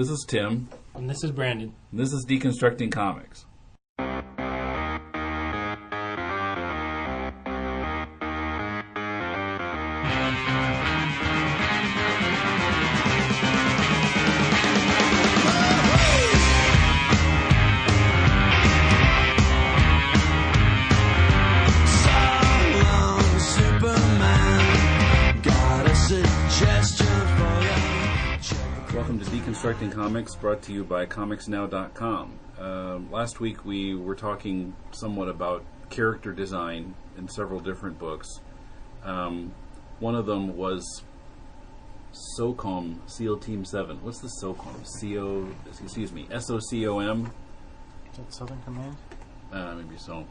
This is Tim. And this is Brandon. And this is Deconstructing Comics. Welcome to Deconstructing Comics, brought to you by ComicsNow.com. Last week we were talking somewhat about character design in several different books. One of them was SOCOM, SEAL Team 7. What's the SOCOM? SOCOM? Is that Southern Command? Maybe so.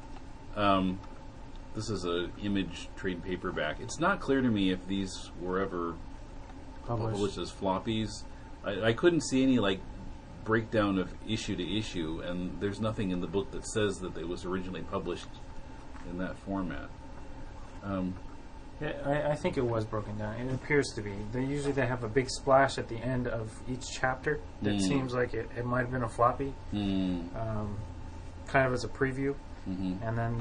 This is an Image trade paperback. It's not clear to me if these were ever published as floppies. I couldn't see any breakdown of issue to issue, and there's nothing in the book that says that it was originally published in that format. Yeah, I think it was broken down. It appears to be. They have a big splash at the end of each chapter that seems like it might have been a floppy, kind of as a preview, and then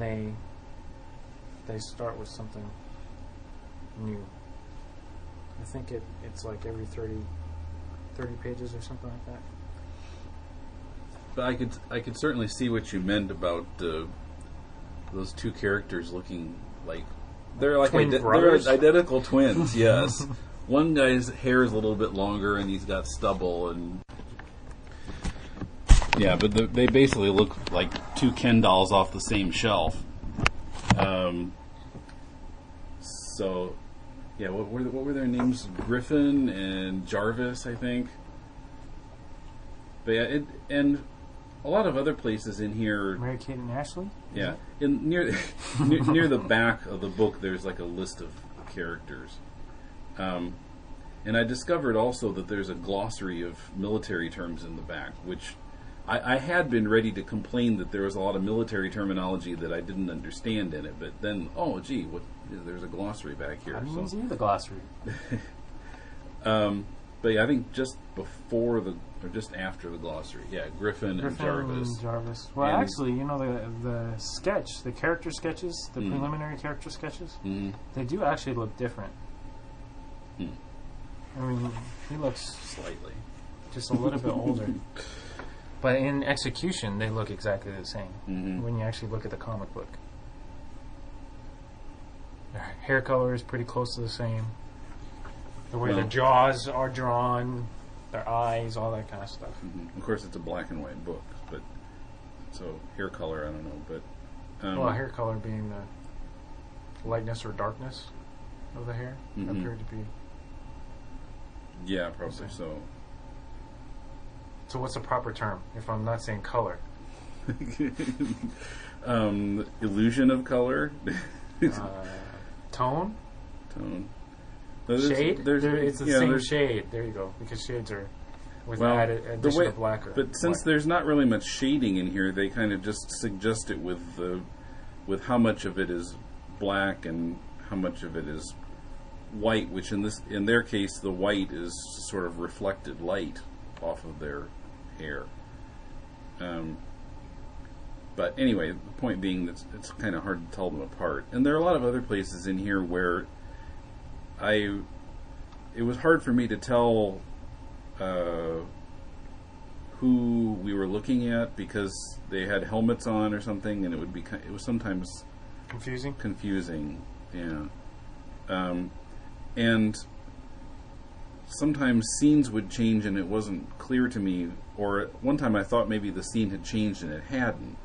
they start with something new. I think it's like every 30 pages or something like that. But I could certainly see what you meant about those two characters looking like they're identical twins. Yes, one guy's hair is a little bit longer and he's got stubble, and yeah, but they basically look like two Ken dolls off the same shelf. So. Yeah, what were their names? Griffin and Jarvis, I think. But yeah, and a lot of other places in here. Mary-Kate and Ashley. Yeah, near the back of the book, there's like a list of characters, and I discovered also that there's a glossary of military terms in the back, which I had been ready to complain that there was a lot of military terminology that I didn't understand in it, but then, there's a glossary back here. I didn't see the glossary. But yeah, I think just just after the glossary. Yeah, Griffin and Jarvis. Well, actually, the character sketches, the preliminary character sketches, they do actually look different. I mean, he looks slightly, just a little bit older. But in execution, they look exactly the same when you actually look at the comic book. Their hair color is pretty close to the same. The way their jaws are drawn, their eyes, all that kind of stuff. Of course, it's a black and white book, but so hair color, I don't know. But hair color being the lightness or darkness of the hair appeared to be. Yeah, probably so. So what's the proper term if I'm not saying color? Illusion of color. Tone. Shade. It's the same shade. There you go. Because shades are with addition of black. But since there's not really much shading in here, they kind of just suggest it with how much of it is black and how much of it is white. Which in their case, the white is sort of reflected light off of their hair. But anyway, the point being that it's kind of hard to tell them apart. And there are a lot of other places in here where it was hard for me to tell who we were looking at because they had helmets on or something, and it was sometimes confusing. Yeah. And sometimes scenes would change and it wasn't clear to me, or one time I thought maybe the scene had changed and it hadn't.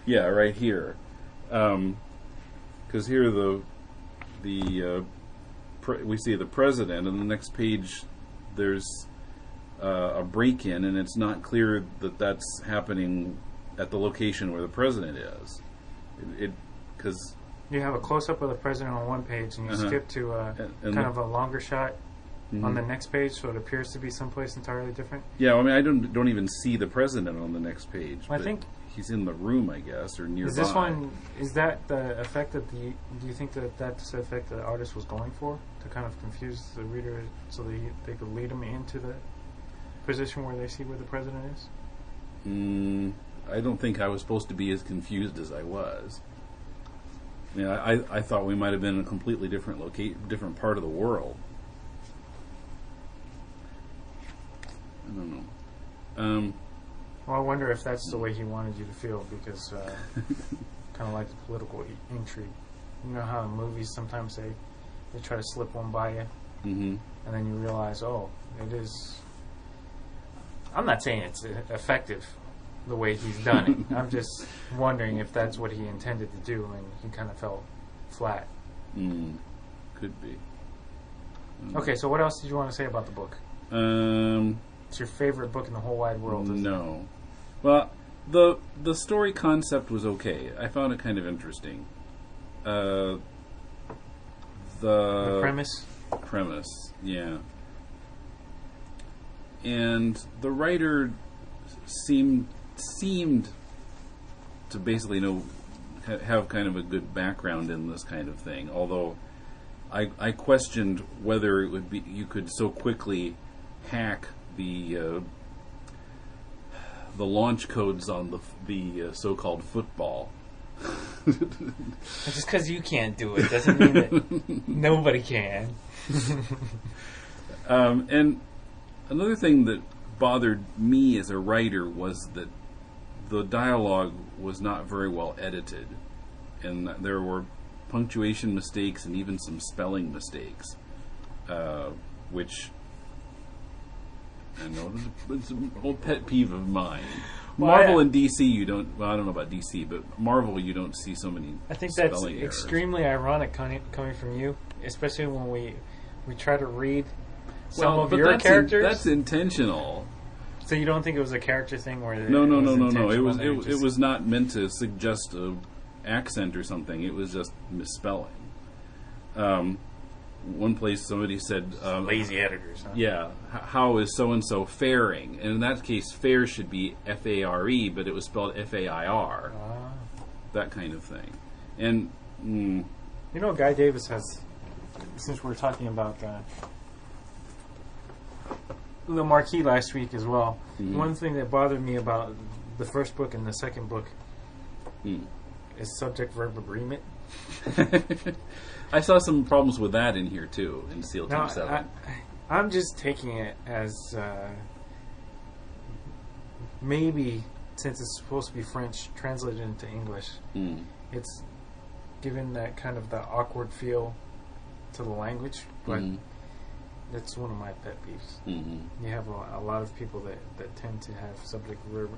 Yeah, right here. Because here we see the president, and the next page there's a break-in, and it's not clear that that's happening at the location where the president is. Because you have a close-up of the president on one page, and you skip to kind of a longer shot on the next page, so it appears to be someplace entirely different. Yeah, I mean, I don't even see the president on the next page. I think he's in the room, I guess, or nearby. Is this one? Is that the effect that do you think that that's the effect that the artist was going for, to kind of confuse the reader so they could lead them into the position where they see where the president is? I don't think I was supposed to be as confused as I was. I thought we might have been in a completely different different part of the world. I don't know. Well, I wonder if that's the way he wanted you to feel, because kind of like the political intrigue. You know how in movies sometimes they try to slip one by you, and then you realize, oh, it is. I'm not saying it's effective the way he's done it. I'm just wondering if that's what he intended to do, and he kind of fell flat. Could be. Okay, so what else did you want to say about the book? It's your favorite book in the whole wide world, isn't it? No. Well, the story concept was okay. I found it kind of interesting. The premise? Premise, yeah. And the writer seemed to basically have kind of a good background in this kind of thing. Although I questioned whether it would be you could so quickly hack the launch codes on the so-called football. Just because you can't do it doesn't mean that nobody can. And another thing that bothered me as a writer was that the dialogue was not very well edited, and there were punctuation mistakes and even some spelling mistakes, which I know it's an old pet peeve of mine. Well, Marvel and DC, you don't. Well, I don't know about DC, but Marvel, you don't see so many. I think that's spelling errors. Extremely ironic coming from you, especially when we try to read some of your characters. That's intentional. So you don't think it was a character thing where No. It was not meant to suggest a accent or something. It was just misspelling. One place somebody said lazy editors. Huh? Yeah, how is so and so faring? And in that case, fare should be F-A-R-E, but it was spelled F-A-I-R. That kind of thing. And you know, Guy Davis has. Since we're talking about the marquee last week as well, one thing that bothered me about the first book and the second book is subject-verb agreement. I saw some problems with that in here too, in SEAL Team 7. I'm just taking it as maybe, since it's supposed to be French, translated into English, it's given that kind of the awkward feel to the language, but that's one of my pet peeves. You have a lot of people that tend to have subject-verb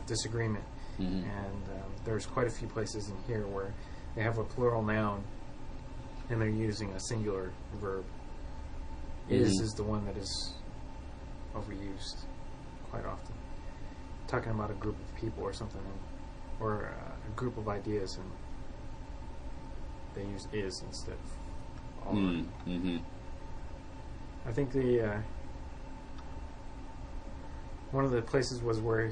disagreement, and there's quite a few places in here where they have a plural noun and they're using a singular verb. Is the one that is overused quite often. Talking about a group of people or something, or a group of ideas, and they use is instead of all. I think one of the places was where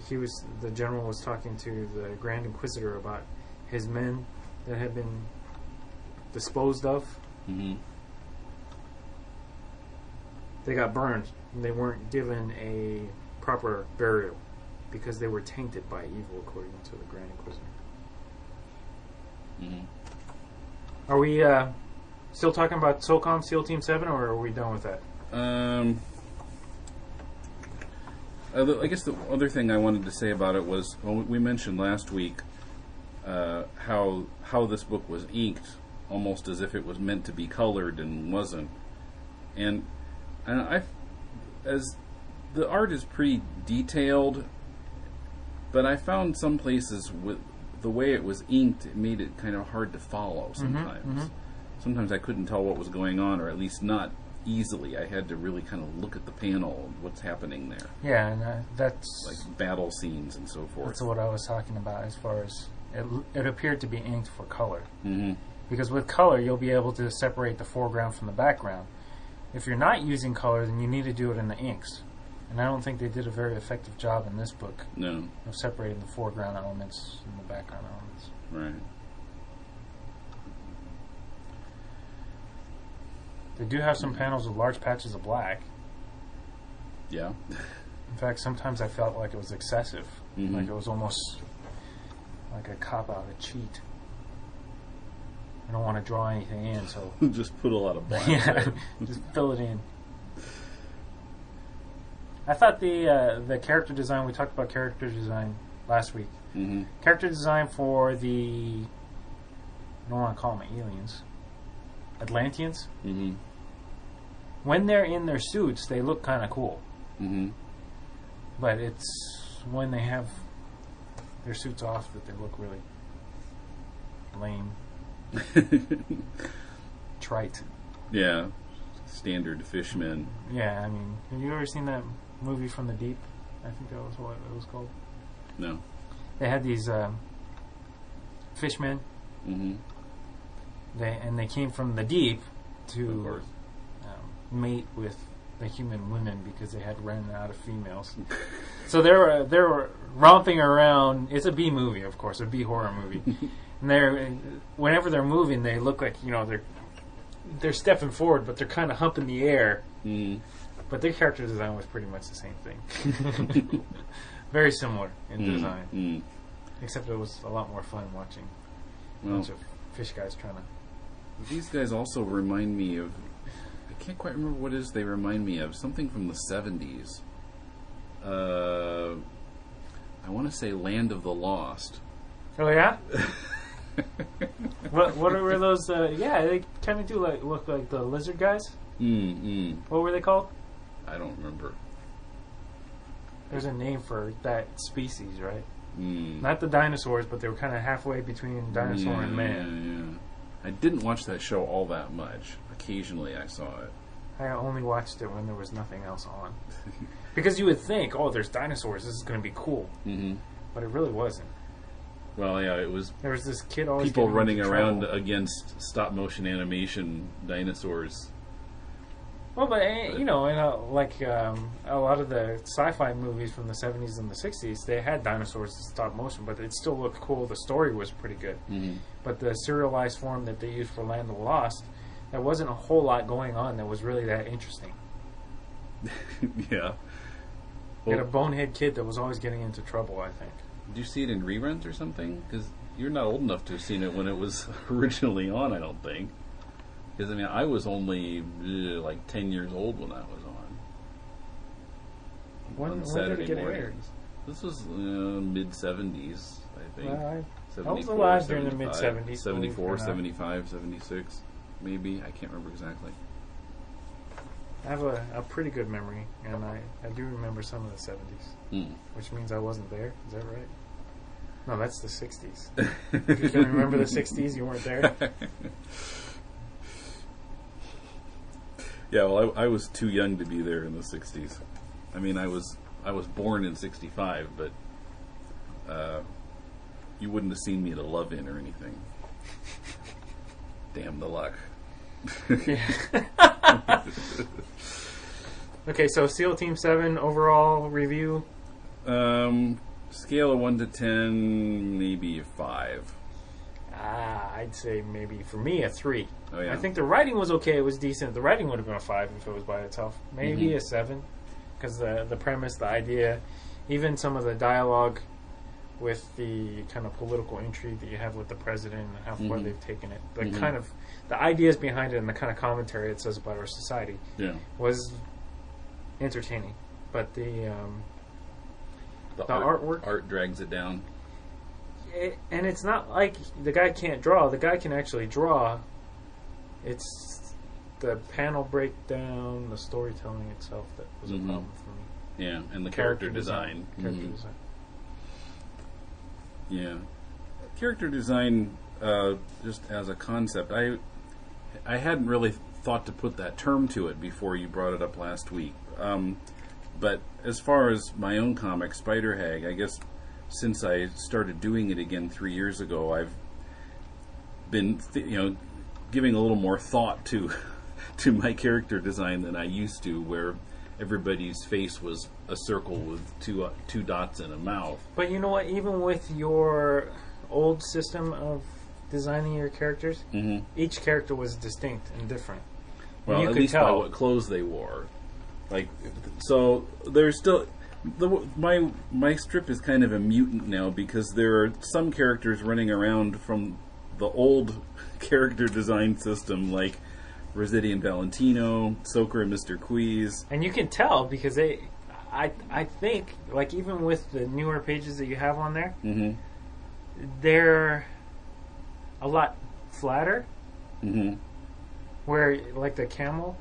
the general was talking to the Grand Inquisitor about his men that had been disposed of. They got burned, and they weren't given a proper burial because they were tainted by evil, according to the Grand Inquisitor. Are we still talking about SOCOM SEAL Team 7, or are we done with that? I guess the other thing I wanted to say about it was, well, we mentioned last week how this book was inked almost as if it was meant to be colored and wasn't. And as the art is pretty detailed, but I found some places with the way it was inked, it made it kind of hard to follow sometimes. Sometimes I couldn't tell what was going on, or at least not easily. I had to really kind of look at the panel and what's happening there. Yeah, and that's like battle scenes and so forth. That's what I was talking about as far as it appeared to be inked for color. Because with color, you'll be able to separate the foreground from the background. if you're not using color, then you need to do it in the inks. And I don't think they did a very effective job in this book of separating the foreground elements and the background elements. Right. They do have some panels with large patches of black. Yeah. In fact, sometimes I felt like it was excessive. Like it was almost like a cop-out, a cheat. I don't want to draw anything in, so... Just put a lot of black yeah, just fill it in. I thought the character design, we talked about character design last week. Character design for the... I don't want to call them aliens. Atlanteans. When they're in their suits, they look kind of cool. But it's when they have their suits off that they look really lame. Trite. Yeah. Standard fishmen. Yeah, I mean, have you ever seen that movie From the Deep? I think that was what it was called. No. They had these fishmen. They came from the deep to mate with the human women because they had run out of females. So they were romping around. It's a B movie, of course, a B horror movie. And whenever they're moving, they look like they're stepping forward, but they're kind of humping the air. But their character design was pretty much the same thing. Very similar in design, except it was a lot more fun watching a bunch of fish guys trying to. These guys also remind me of... I can't quite remember what it is they remind me of. Something from the 70s. I want to say Land of the Lost. Oh, yeah? What were those? Yeah, they kind of do look like the lizard guys. What were they called? I don't remember. There's a name for that species, right? Not the dinosaurs, but they were kind of halfway between dinosaur and man. Yeah. I didn't watch that show all that much. Occasionally I saw it. I only watched it when there was nothing else on. Because you would think, oh, there's dinosaurs, this is going to be cool. But it really wasn't. Well, yeah, it was... There was this kid always people running around trouble. against stop-motion animation dinosaurs. Well, but like a lot of the sci-fi movies from the 70s and the 60s, they had dinosaurs in stop motion, but it still looked cool. The story was pretty good. But the serialized form that they used for Land of the Lost, there wasn't a whole lot going on that was really that interesting. Yeah. You had a bonehead kid that was always getting into trouble, I think. Did you see it in reruns or something? Because you're not old enough to have seen it when it was originally on, I don't think. Because, I mean, I was only like 10 years old when that was on. When Saturday did it get mornings. aired? This was mid-70s, I think. Well, 74, I was alive during the 75, mid-70s. 74, 75, 76, maybe. I can't remember exactly. I have a pretty good memory, and I do remember some of the 70s, which means I wasn't there. Is that right? No, that's the 60s. If you can remember the 60s, you weren't there? Yeah, well, I was too young to be there in the 60s. I mean, I was born in 65, but you wouldn't have seen me at a Love-In or anything. Damn the luck. Okay, so SEAL Team 7 overall review? Scale of 1 to 10, maybe a 5. I'd say maybe, for me, a 3. Oh, yeah. I think the writing was okay. It was decent. The writing would have been a 5 if it was by itself. Maybe a 7, because the premise, the idea, even some of the dialogue with the kind of political intrigue that you have with the president and how far they've taken it. The kind of the ideas behind it and the kind of commentary it says about our society was entertaining. But the art drags it down. And it's not like the guy can't draw. The guy can actually draw. It's the panel breakdown, the storytelling itself that was a problem for me. Yeah, and the character design. Character design. Yeah. Character design, just as a concept, I hadn't really thought to put that term to it before you brought it up last week. But as far as my own comic, Spider Hag, I guess since I started doing it again 3 years ago, I've been, giving a little more thought to to my character design than I used to, where everybody's face was a circle with two dots and a mouth. But you know what? Even with your old system of designing your characters, each character was distinct and different. Well, you at could least tell by what clothes they wore. Like, so there's still my strip is kind of a mutant now because there are some characters running around from the old character design system, like Rossetti and Valentino, Soker and Mr. Queez. And you can tell because I think, like, even with the newer pages that you have on there, they're a lot flatter. Where, like, the camel,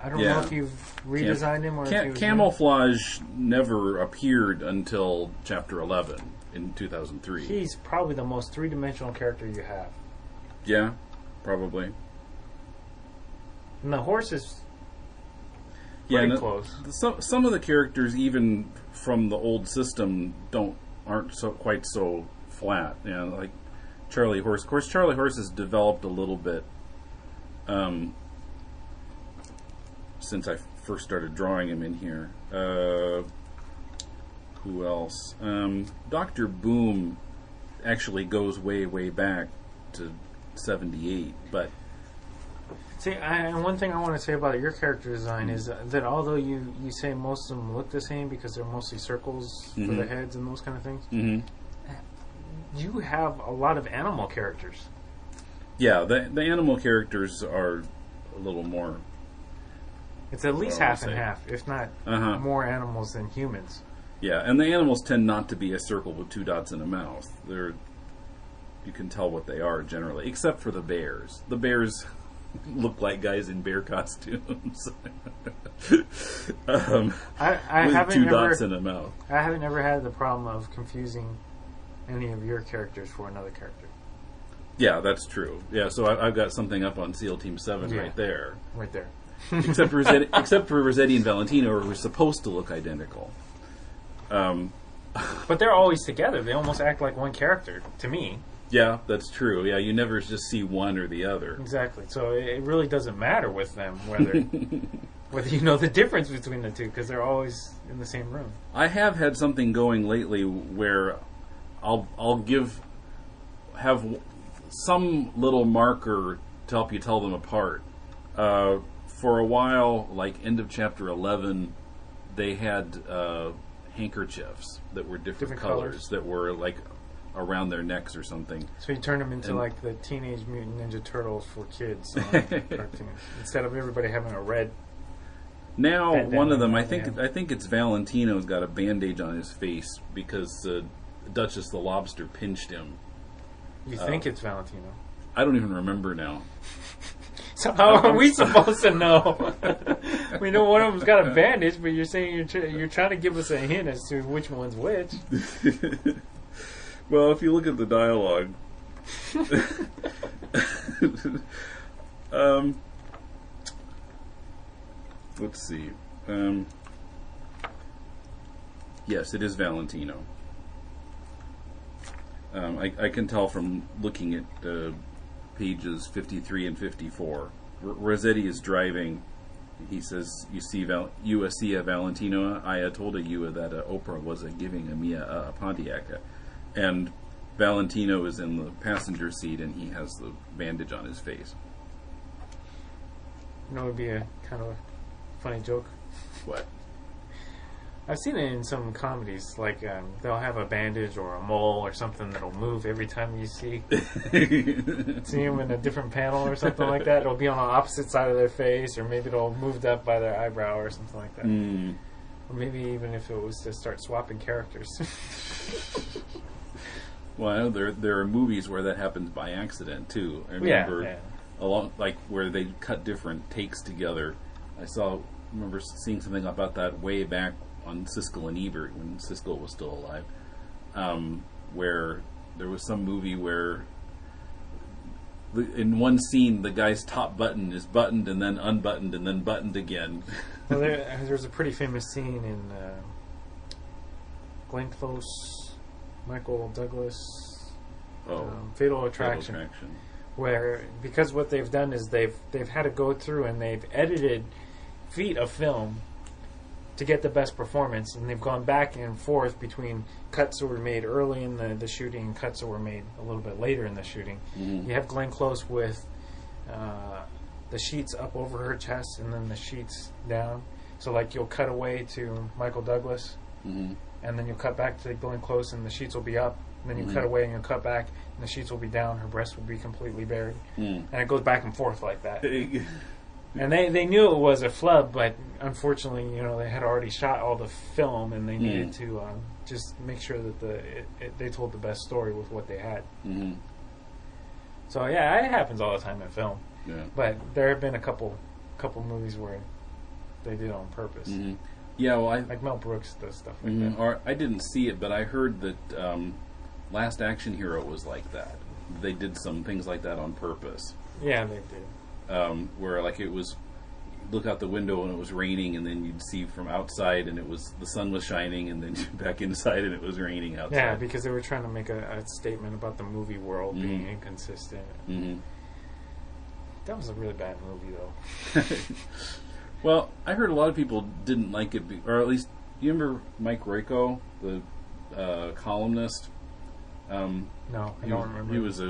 I don't know if you've redesigned him or if Camouflage never appeared until Chapter 11 in 2003. He's probably the most three-dimensional character you have. Yeah, probably. And the horse is pretty close. Some of the characters, even from the old system, aren't quite so flat. You know, like Charlie Horse. Of course, Charlie Horse has developed a little bit since I first started drawing him in here. Who else? Dr. Boom actually goes way, way back to 78, but see, and one thing I want to say about your character design is that although you say most of them look the same because they're mostly circles for the heads and those kind of things, you have a lot of animal characters. Yeah, the animal characters are a little more. It's at least half and half, if not more animals than humans. Yeah, and the animals tend not to be a circle with two dots and a mouth. You can tell what they are generally, except for the bears. The bears look like guys in bear costumes. I with haven't two dots and a mouth. I haven't ever had the problem of confusing any of your characters for another character. Yeah, that's true. Yeah, so I've got something up on SEAL Team 7 right there. Right there. except for Rossetti and Valentino, who are supposed to look identical. But they're always together. They almost act like one character, to me. Yeah, that's true. Yeah, you never just see one or the other. Exactly. So it really doesn't matter with them whether you know the difference between the two, because they're always in the same room. I have had something going lately where I'll have some little marker to help you tell them apart. For a while, like end of chapter 11, they had handkerchiefs that were different colors that were like around their necks or something. So you turned them into like the Teenage Mutant Ninja Turtles for kids on cartoons, instead of everybody having a red. Now one of them, I think it's Valentino's got a bandage on his face because Duchess the Lobster pinched him. You think it's Valentino? I don't even remember now. So how are we supposed to know? We know one of them's got a bandage, but you're saying you're trying to give us a hint as to which one's which. Well, if you look at the dialogue, let's see. Yes, it is Valentino. I can tell from looking at pages 53 and 54. Rossetti is driving. He says, "You see, you see a Valentino. I told you that Oprah was giving me a Pontiac." And Valentino is in the passenger seat, and he has the bandage on his face. You know, it would be a kind of a funny joke. What? I've seen it in some comedies, like they'll have a bandage or a mole or something that'll move every time you see them in a different panel or something like that. It'll be on the opposite side of their face, or maybe it'll moved up by their eyebrow or something like that. Or maybe even if it was to start swapping characters. Well, there are movies where that happens by accident too. I remember like where they cut different takes together. I remember seeing something about that way back on Siskel and Ebert when Siskel was still alive, where there was some movie where in one scene the guy's top button is buttoned and then unbuttoned and then buttoned again. Well, there's a pretty famous scene in Glenn Close, Michael Douglas, Fatal Attraction, where because what they've done is they've had to go through and they've edited feet of film to get the best performance, and they've gone back and forth between cuts that were made early in the shooting and cuts that were made a little bit later in the shooting. Mm-hmm. You have Glenn Close with the sheets up over her chest and then the sheets down. So like you'll cut away to Michael Douglas, Mm-hmm. and then you'll cut back to Glenn Close and the sheets will be up. And then you cut away and you'll cut back and the sheets will be down. Her breast will be completely buried. And it goes back and forth like that. And they knew it was a flub, but unfortunately, they had already shot all the film, and they needed to just make sure that they told the best story with what they had. Mm-hmm. So yeah, it happens all the time in film. Yeah. But there have been a couple movies where they did it on purpose. Mm-hmm. Yeah, well, like Mel Brooks does stuff like that. Or I didn't see it, but I heard that Last Action Hero was like that. They did some things like that on purpose. Yeah, they did. Where like it was, look out the window and it was raining, and then you'd see from outside and the sun was shining, and then back inside and it was raining outside. Yeah, because they were trying to make a statement about the movie world being inconsistent. Mm-hmm. That was a really bad movie, though. Well, I heard a lot of people didn't like it, or at least, you remember Mike Royko, the columnist? No, I don't remember. He was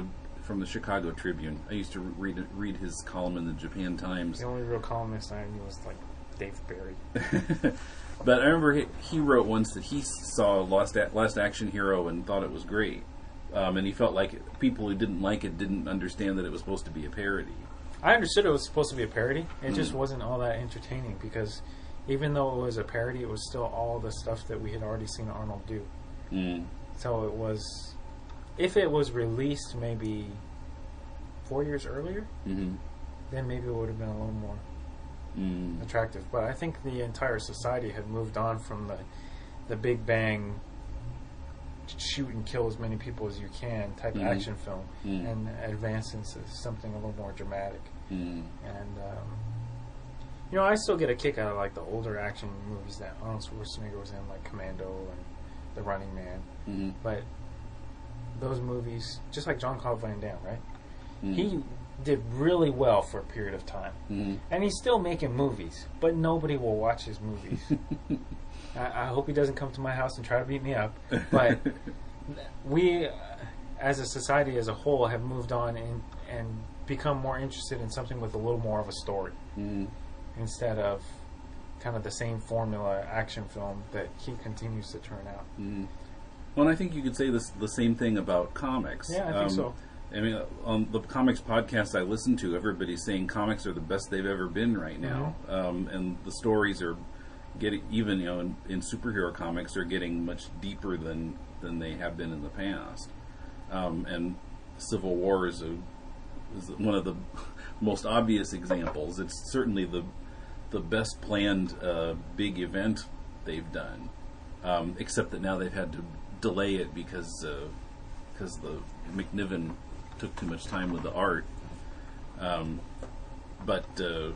from the Chicago Tribune. I used to read his column in the Japan Times. The only real columnist I knew was like Dave Barry. But I remember he wrote once that he saw Last Action Hero and thought it was great. And he felt like people who didn't like it didn't understand that it was supposed to be a parody. I understood it was supposed to be a parody. It just wasn't all that entertaining because even though it was a parody, it was still all the stuff that we had already seen Arnold do. So it was, if it was released maybe 4 years earlier, then maybe it would have been a little more attractive. But I think the entire society had moved on from the Big Bang, shoot and kill as many people as you can type action film and advance into something a little more dramatic. And I still get a kick out of like the older action movies that Arnold Schwarzenegger was in, like Commando and The Running Man. But those movies, just like Jean-Claude Van Damme, right? He did really well for a period of time, and he's still making movies, but nobody will watch his movies. I hope he doesn't come to my house and try to beat me up, but we, as a society as a whole, have moved on and become more interested in something with a little more of a story instead of kind of the same formula action film that he continues to turn out. Well, and I think you could say the same thing about comics. Yeah, I think so. I mean, on the comics podcast I listen to, everybody's saying comics are the best they've ever been right now, and the stories are getting, even in superhero comics, are getting much deeper than they have been in the past. And Civil War is one of the most obvious examples. It's certainly the best planned big event they've done, except that now they've had to delay it because the McNiven took too much time with the art. But I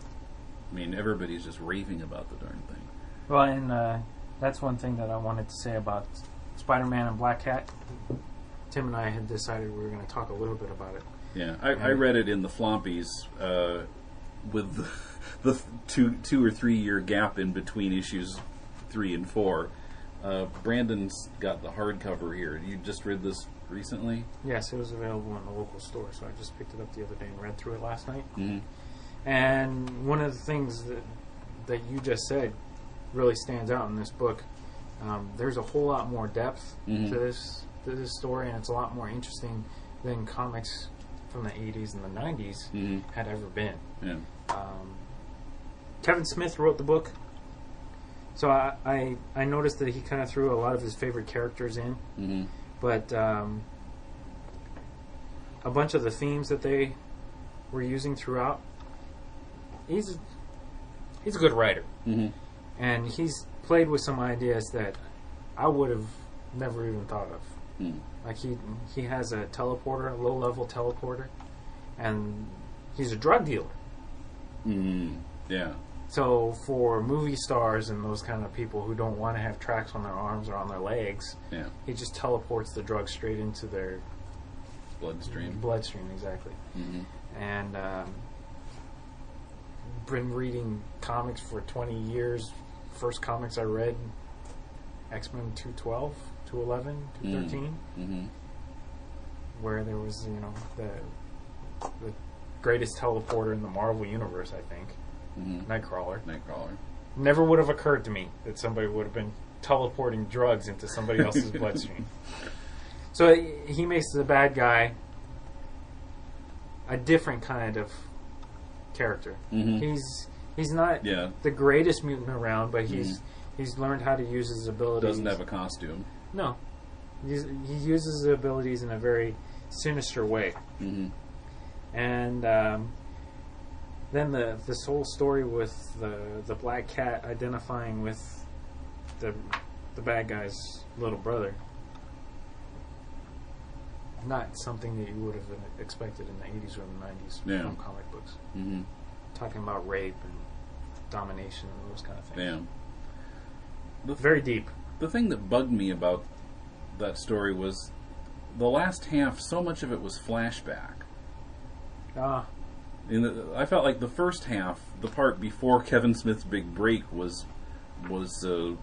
mean, everybody's just raving about the darn thing. Well, and that's one thing that I wanted to say about Spider-Man and Black Cat. Tim and I had decided we were going to talk a little bit about it. Yeah, I read it in the floppies with the 2 or 3 year gap in between issues 3 and 4. Brandon's got the hardcover here. You just read this recently? Yes, it was available in the local store, so I just picked it up the other day and read through it last night. And one of the things that you just said really stands out in this book. There's a whole lot more depth to this story, and it's a lot more interesting than comics from the 80s and the 90s had ever been. Yeah. Kevin Smith wrote the book, so I noticed that he kind of threw a lot of his favorite characters in, but a bunch of the themes that they were using throughout, he's a good writer, and he's played with some ideas that I would have never even thought of. Like he has a teleporter, a low-level teleporter, and he's a drug dealer. Yeah. So for movie stars and those kind of people who don't want to have tracks on their arms or on their legs, he just teleports the drug straight into their bloodstream. Bloodstream, exactly. And been reading comics for 20 years. First comics I read, X-Men 212, 211, 213, where there was, the greatest teleporter in the Marvel Universe, I think, Nightcrawler. Never would have occurred to me that somebody would have been teleporting drugs into somebody else's bloodstream. So he makes the bad guy a different kind of character. He's not the greatest mutant around, but he's learned how to use his abilities. Doesn't have a costume. No. He uses his abilities in a very sinister way. And then this whole story with the Black Cat identifying with the bad guy's little brother. Not something that you would have expected in the 80s or the 90s from comic books. Talking about rape and domination and those kind of things. Very deep. The thing that bugged me about that story was the last half, so much of it was flashback. I felt like the first half, the part before Kevin Smith's big break, was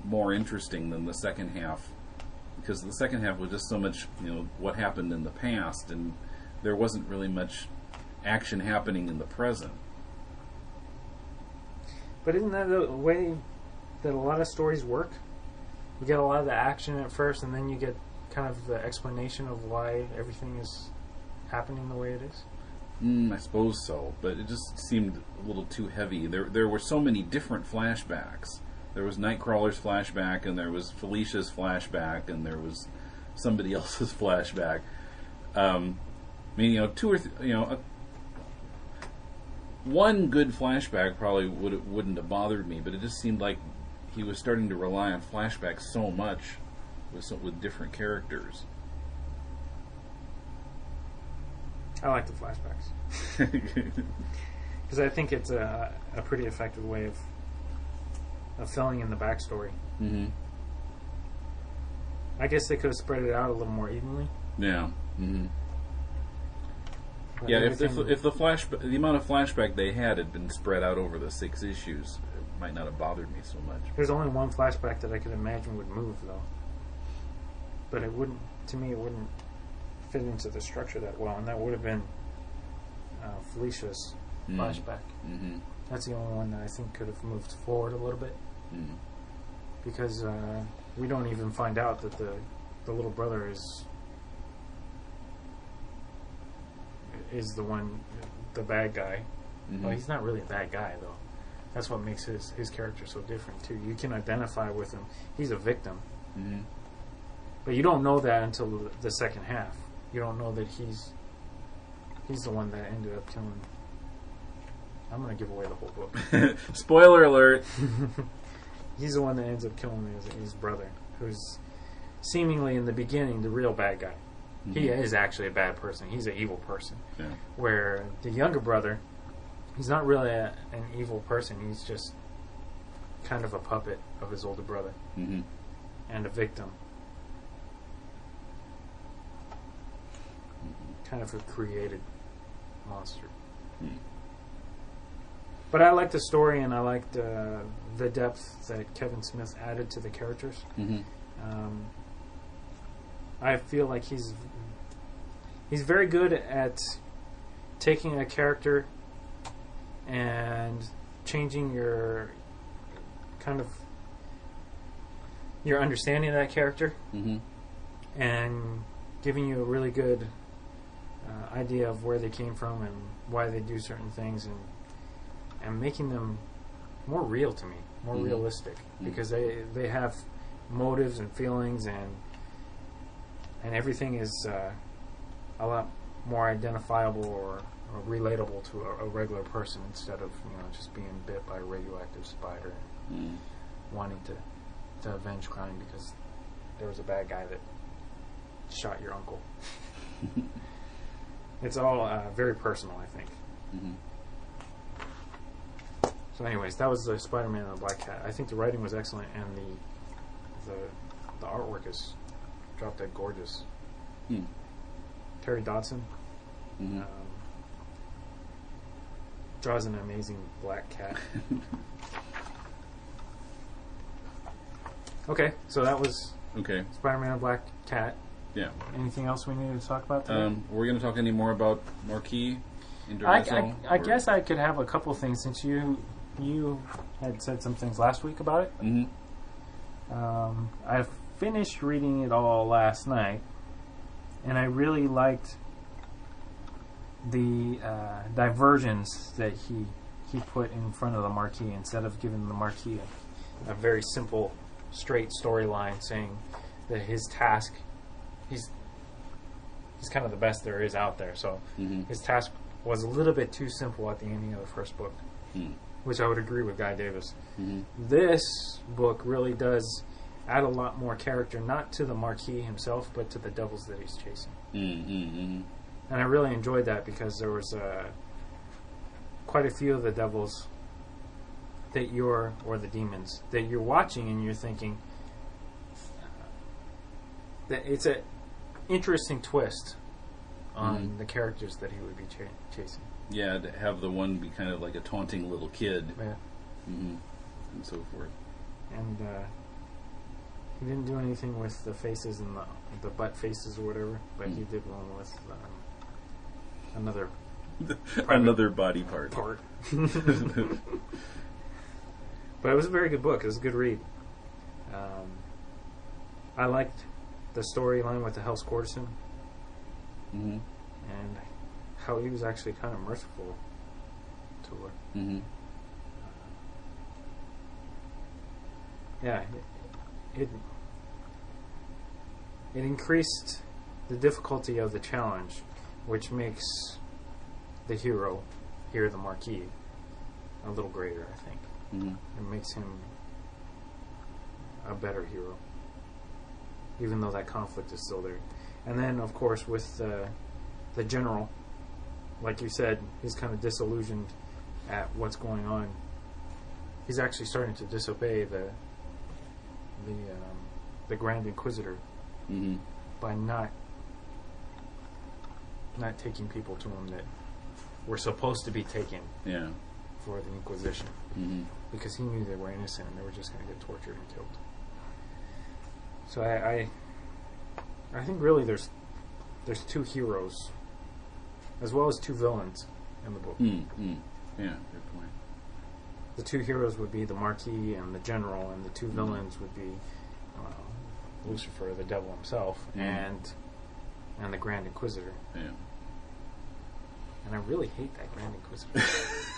more interesting than the second half, because the second half was just so much, what happened in the past, and there wasn't really much action happening in the present. But isn't that the way that a lot of stories work? You get a lot of the action at first, and then you get kind of the explanation of why everything is happening the way it is? I suppose so, but it just seemed a little too heavy. There were so many different flashbacks. There was Nightcrawler's flashback, and there was Felicia's flashback, and there was somebody else's flashback. Two or one good flashback probably wouldn't have bothered me, but it just seemed like he was starting to rely on flashbacks so much with different characters. I like the flashbacks because I think it's a pretty effective way of filling in the backstory. I guess they could have spread it out a little more evenly. Yeah. If the amount of flashback they had been spread out over the 6 issues, it might not have bothered me so much. There's only one flashback that I could imagine would move, though. But it wouldn't fit into the structure that well, and that would have been Felicia's flashback. That's the only one that I think could have moved forward a little bit, because we don't even find out that the little brother is the one, the bad guy. Well, he's not really a bad guy, though. That's what makes his character so different too. You can identify with him. He's a victim, but you don't know that until the second half. You don't know that he's the one that ended up killing. I'm going to give away the whole book. Spoiler alert. He's the one that ends up killing his brother, who's seemingly in the beginning the real bad guy. He is actually a bad person. He's an evil person. Yeah. Where the younger brother, he's not really an evil person. He's just kind of a puppet of his older brother and a victim. Kind of a created monster. But I liked the story, and I liked the depth that Kevin Smith added to the characters. I feel like he's very good at taking a character and changing your understanding of that character, and giving you a really good idea of where they came from and why they do certain things, and making them more real to me, more realistic, because they have motives and feelings, and everything is a lot more identifiable or relatable to a regular person, instead of just being bit by a radioactive spider and wanting to avenge crime because there was a bad guy that shot your uncle. It's all very personal, I think. So anyways, that was the Spider-Man and the Black Cat. I think the writing was excellent, and the artwork is drop dead gorgeous. Terry Dodson. Mm-hmm. Draws an amazing black cat. Okay, so that was Spider-Man and Black Cat. Yeah. Anything else we needed to talk about today? We're going to talk any more about Marquis? I guess I could have a couple things since you had said some things last week about it. Mm-hmm. I finished reading it all last night, and I really liked the diversions that he put in front of the Marquis instead of giving the Marquis a very simple, straight storyline saying that his task, he's kind of the best there is out there. So his task was a little bit too simple at the ending of the first book, which I would agree with Guy Davis. This book really does add a lot more character, not to the Marquis himself, but to the devils that he's chasing. And I really enjoyed that because there was quite a few of the devils that or the demons that you're watching and you're thinking that it's an interesting twist on the characters that he would be chasing. Yeah, to have the one be kind of like a taunting little kid. Yeah. And so forth. And he didn't do anything with the faces and the butt faces or whatever, but he did one with another body part. But it was a very good book. It was a good read. I liked the storyline with the Hell's Courtesan and how he was actually kind of merciful to her. Yeah, it increased the difficulty of the challenge, which makes the hero, here the Marquis, a little greater, I think. It makes him a better hero, even though that conflict is still there. And then, of course, with the general, like you said, he's kind of disillusioned at what's going on. He's actually starting to disobey the Grand Inquisitor by not taking people to him that were supposed to be taken for the Inquisition, because he knew they were innocent and they were just going to get tortured and killed. So I think really there's two heroes as well as two villains in the book. Yeah, good point. The two heroes would be the Marquis and the General, and the two villains would be Lucifer, the devil himself, and the Grand Inquisitor. Yeah. And I really hate that Grand Inquisitor.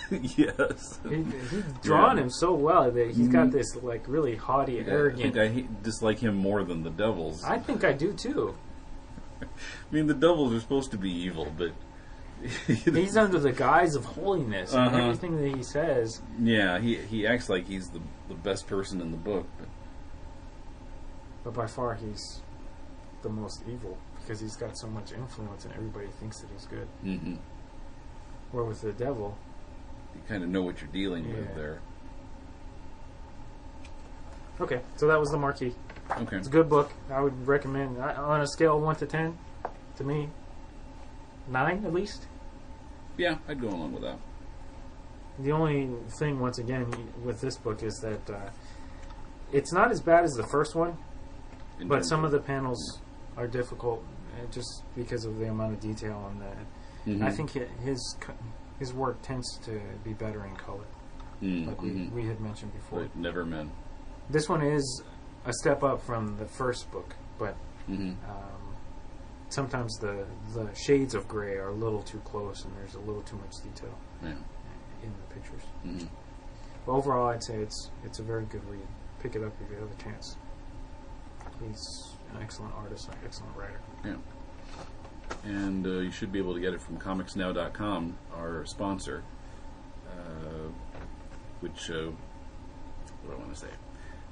Yes. He's drawn him so well that he's got this like really haughty, arrogant. I think I dislike him more than the devils. I think I do too. I mean, the devils are supposed to be evil, but he's under the guise of holiness, and everything that he says. Yeah, he acts like he's the best person in the book, but by far he's the most evil because he's got so much influence, and everybody thinks that he's good. Where with the devil, you kind of know what you're dealing with there. Okay, so that was the Marquis. Okay, it's a good book. I would recommend on a scale of 1 to 10. To me, 9 at least. Yeah, I'd go along with that. The only thing, once again, with this book is that it's not as bad as the first one, but some of the panels are difficult just because of the amount of detail on that. I think his work tends to be better in color, like we had mentioned before. Right, Nevermen. This one is a step up from the first book, but sometimes the shades of gray are a little too close, and there's a little too much detail in the pictures. But overall, I'd say it's a very good read. Pick it up if you have a chance. He's an excellent artist, an excellent writer. Yeah. And you should be able to get it from comicsnow.com, our sponsor, which, what do I want to say?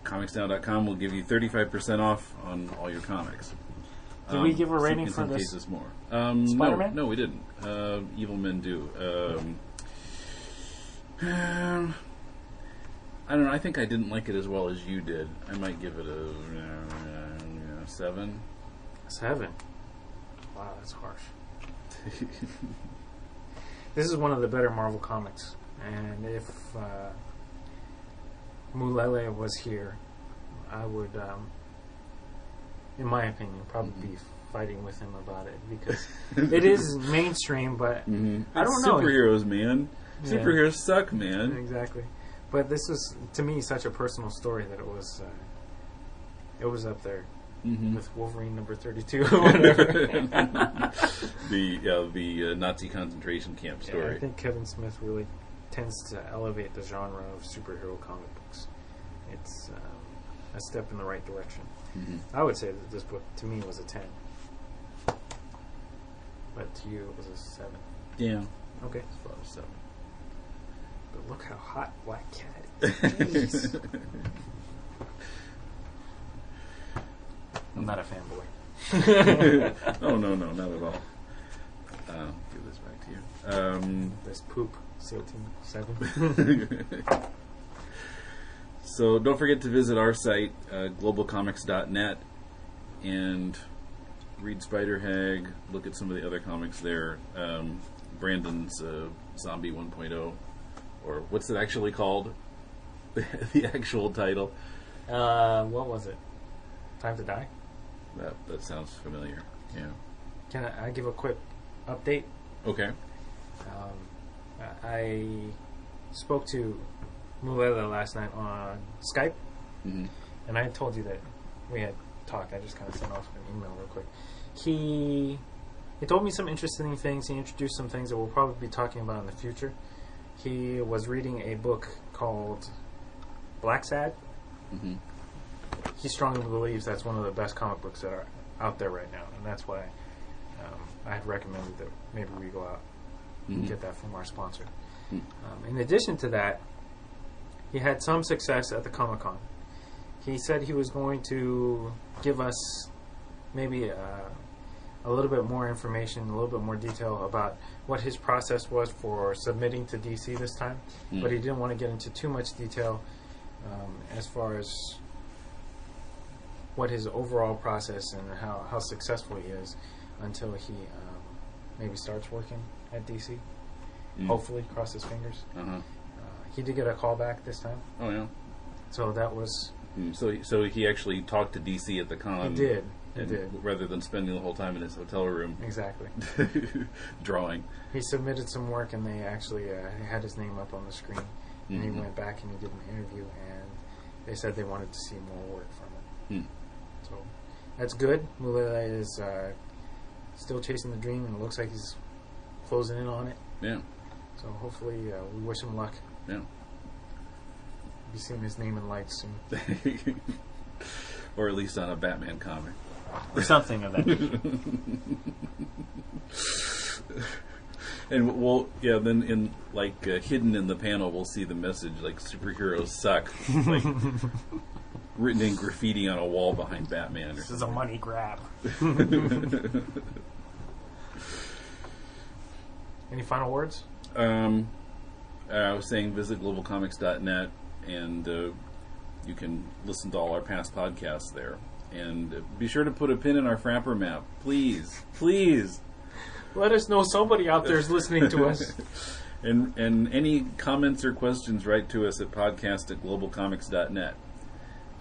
Comicsnow.com will give you 35% off on all your comics. Did we give a rating for this? In some cases more. Spider-Man? No, we didn't. Evil Men do. I don't know. I think I didn't like it as well as you did. I might give it a 7. 7? Wow, that's harsh. This is one of the better Marvel comics, and if Mulele was here, I would, in my opinion, probably be fighting with him about it, because it is mainstream, but I don't know. Superheroes, man. Superheroes suck, man. Exactly. But this was, to me, such a personal story that it was up there with Wolverine number 32 or whatever. the Nazi concentration camp story. Yeah, I think Kevin Smith really tends to elevate the genre of superhero comic books. It's a step in the right direction. I would say that this book, to me, was a 10. But to you, it was a 7. Yeah. Okay. It's about a 7. But look how hot Black Cat is. Jeez. I'm not a fanboy. Oh, no, not at all. Give this back to you. This poop, SEAL Team 7. So don't forget to visit our site, globalcomics.net, and read Spider-Hag, look at some of the other comics there. Brandon's Zombie 1.0, or what's it actually called? The actual title. What was it? Time to Die? That sounds familiar. Yeah. Can I give a quick update? Okay. I spoke to Mulele last night on Skype, and I had told you that we had talked. I just kind of sent off an email real quick. He told me some interesting things. He introduced some things that we'll probably be talking about in the future. He was reading a book called Black Sad. He strongly believes that's one of the best comic books that are out there right now, and that's why I had recommended that maybe we go out and get that from our sponsor. In addition to that, he had some success at the Comic-Con. He said he was going to give us maybe a little bit more information, a little bit more detail about what his process was for submitting to DC this time, but he didn't want to get into too much detail as far as what his overall process and how successful he is until he maybe starts working at DC. Hopefully, cross his fingers. He did get a call back this time. Oh, yeah. So that was... So he actually talked to DC at the con. He did. Rather than spending the whole time in his hotel room. Exactly. Drawing. He submitted some work, and they actually had his name up on the screen. And he went back and he did an interview, and they said they wanted to see more work from it. So that's good. Mulele is still chasing the dream, and it looks like he's closing in on it. Yeah. So hopefully we wish him luck. Yeah. Be seeing his name in lights soon. Or at least on a Batman comic. Or something of that nature. And we'll, then in, hidden in the panel, we'll see the message, superheroes suck. Written in graffiti on a wall behind Batman. This is a money grab. Any final words? I was saying visit globalcomics.net, and you can listen to all our past podcasts there. And be sure to put a pin in our Frapper map. Please. Please. Let us know somebody out there is listening to us. And any comments or questions, write to us at podcast@globalcomics.net.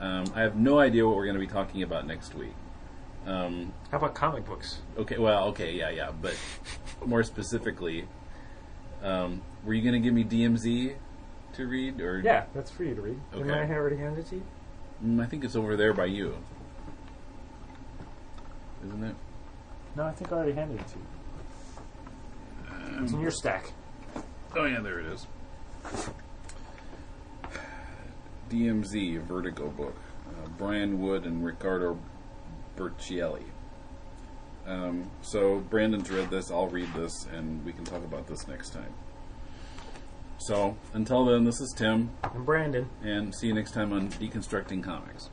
I have no idea what we're going to be talking about next week. How about comic books? Okay, yeah. But more specifically, were you going to give me DMZ to read? Or yeah, that's for you to read. Okay. Didn't I already hand it to you? I think it's over there by you. Isn't it? No, I think I already handed it to you. It's in your stack. Oh, yeah, there it is. DMZ, a Vertigo book. Brian Wood and Riccardo Bercielli. So Brandon's read this, I'll read this, and we can talk about this next time. So, until then, this is Tim. And Brandon. And see you next time on Deconstructing Comics.